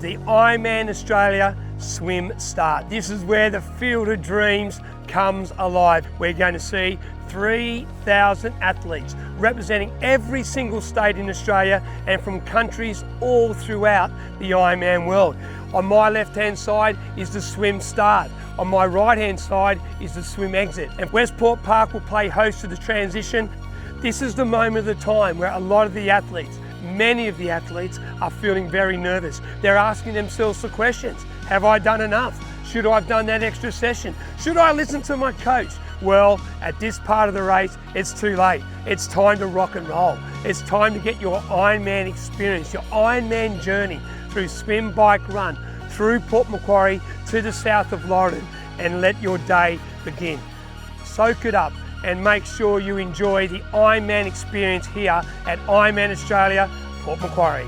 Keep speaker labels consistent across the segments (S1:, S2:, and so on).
S1: the Ironman Australia swim start. This is where the field of dreams comes alive. We're going to see 3,000 athletes representing every single state in Australia and from countries all throughout the Ironman world. On my left hand side is the swim start. On my right hand side is the swim exit. And Westport Park will play host to the transition. This is the moment of the time where a lot of the athletes, many of the athletes, are feeling very nervous. They're asking themselves the questions. Have I done enough? Should I have done that extra session? Should I listen to my coach? Well, at this part of the race, it's too late. It's time to rock and roll. It's time to get your Ironman experience, your Ironman journey through swim, bike, run, through Port Macquarie to the south of Flinders, and let your day begin. Soak it up and make sure you enjoy the Ironman experience here at IRONMAN Australia, Port Macquarie.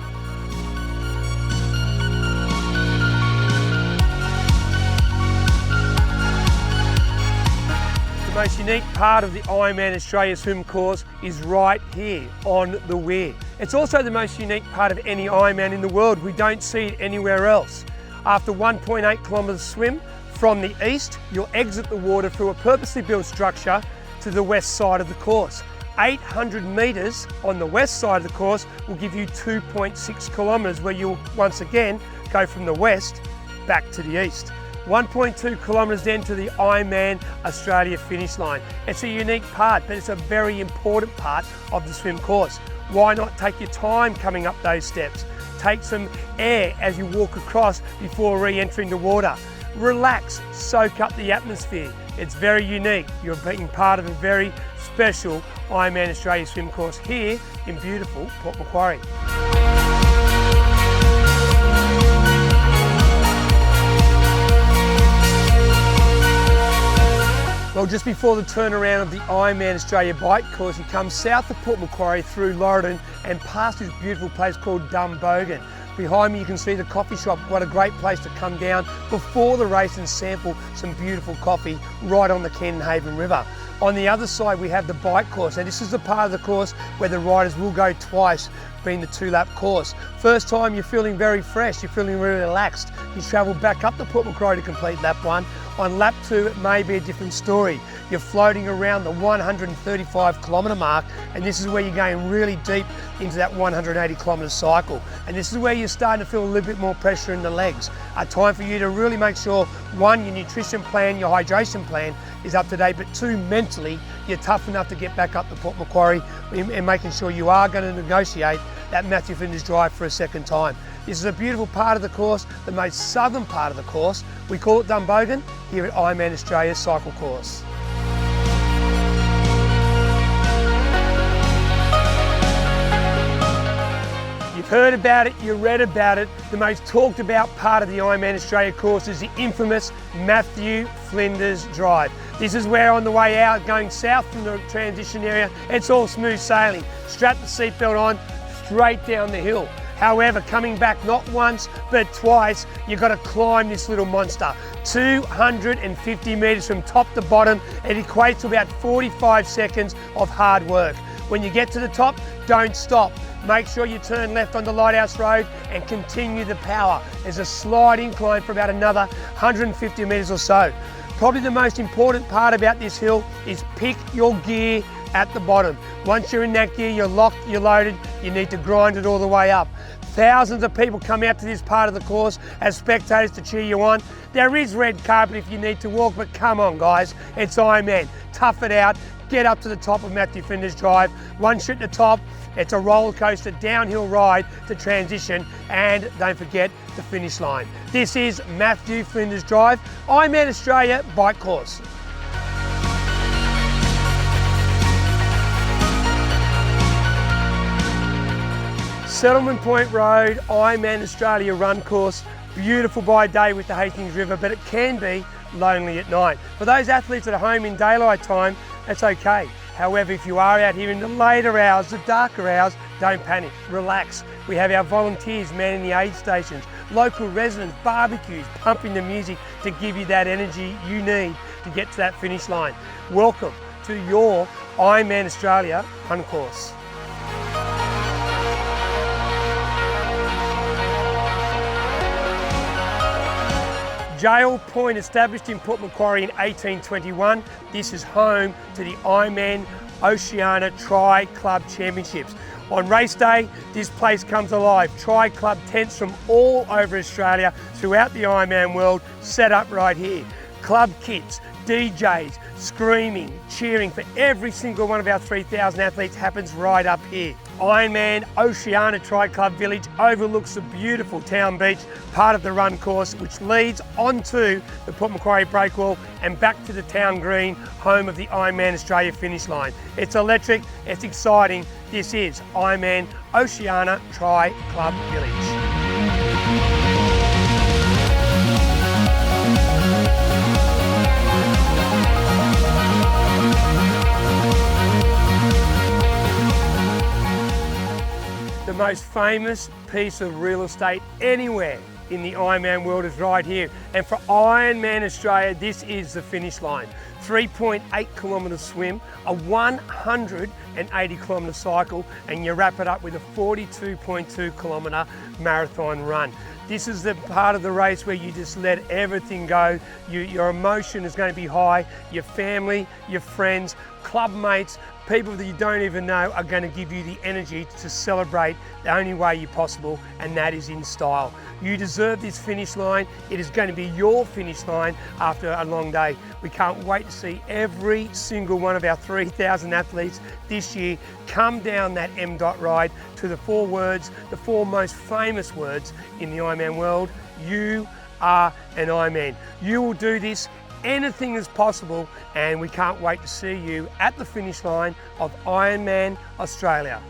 S1: The most unique part of the Ironman Australia swim course is right here on the weir. It's also the most unique part of any Ironman in the world. We don't see it anywhere else. After 1.8 kilometres swim from the east, you'll exit the water through a purposely built structure to the west side of the course. 800 metres on the west side of the course will give you 2.6 kilometres where you'll once again go from the west back to the east. 1.2 kilometres then to the Ironman Australia finish line. It's a unique part, but it's a very important part of the swim course. Why not take your time coming up those steps? Take some air as you walk across before re-entering the water. Relax, soak up the atmosphere. It's very unique. You're being part of a very special Ironman Australia swim course here in beautiful Port Macquarie. Well, just before the turnaround of the Ironman Australia bike course, you come south of Port Macquarie through Lorraine and past this beautiful place called Dumbogan. Behind me you can see the coffee shop. What a great place to come down before the race and sample some beautiful coffee right on the Kenhaven River. On the other side we have the bike course, and this is the part of the course where the riders will go twice, being the 2-lap course. First time you're feeling very fresh, you're feeling really relaxed. You travel back up to Port Macquarie to complete lap 1. On lap 2 it may be a different story. You're floating around the 135 kilometre mark, and this is where you're going really deep into that 180 kilometre cycle. And this is where you're starting to feel a little bit more pressure in the legs. A time for you to really make sure, 1, your nutrition plan, your hydration plan is up to date, but 2, mentally, you're tough enough to get back up to Port Macquarie and making sure you are going to negotiate that Matthew Flinders drive for a second time. This is a beautiful part of the course, the most southern part of the course. We call it Dumbogan here at Ironman Australia cycle course. You've heard about it, you read about it. The most talked about part of the Ironman Australia course is the infamous Matthew Flinders drive. This is where on the way out, going south from the transition area, it's all smooth sailing. Strap the seatbelt on, straight down the hill. However, coming back not once, but twice, you've got to climb this little monster. 250 metres from top to bottom. It equates to about 45 seconds of hard work. When you get to the top, don't stop. Make sure you turn left on the Lighthouse Road and continue the power. There's a slight incline for about another 150 metres or so. Probably the most important part about this hill is pick your gear at the bottom. Once you're in that gear, you're locked, you're loaded, you need to grind it all the way up. Thousands of people come out to this part of the course as spectators to cheer you on. There is red carpet if you need to walk, but come on guys, it's Ironman. Tough it out, get up to the top of Matthew Flinders Drive. Once you're at the top, it's a roller coaster downhill ride to transition, and don't forget the finish line. This is Matthew Flinders Drive, Ironman Australia bike course. Settlement Point Road, Ironman Australia run course. Beautiful by day with the Hastings River, but it can be lonely at night. For those athletes at home in daylight time, it's okay. However, if you are out here in the later hours, the darker hours, don't panic, relax. We have our volunteers manning the aid stations, local residents, barbecues, pumping the music to give you that energy you need to get to that finish line. Welcome to your Ironman Australia run course. Jail Point, established in Port Macquarie in 1821, this is home to the Ironman Oceania Tri-Club Championships. On race day, this place comes alive. Tri-Club tents from all over Australia throughout the Ironman world set up right here. Club kits, DJs, screaming, cheering for every single one of our 3,000 athletes happens right up here. Ironman Oceania Tri-Club Village overlooks the beautiful town beach, part of the run course, which leads onto the Port Macquarie breakwall and back to the town green, home of the Ironman Australia finish line. It's electric, it's exciting. This is Ironman Oceania Tri-Club Village. The most famous piece of real estate anywhere in the Ironman world is right here. And for Ironman Australia, this is the finish line. 3.8 kilometre swim, a 180 kilometre cycle, and you wrap it up with a 42.2 kilometre marathon run. This is the part of the race where you just let everything go. Your emotion is going to be high. Your family, your friends, club mates, people that you don't even know are going to give you the energy to celebrate the only way you possible, and that is in style. You deserve this finish line. It is going to be your finish line after a long day. We can't wait to see every single one of our 3,000 athletes this year come down that M.Dot ride to the four words, the four most famous words in the Ironman world. You are an Ironman. You will do this. Anything is possible, and we can't wait to see you at the finish line of Ironman Australia.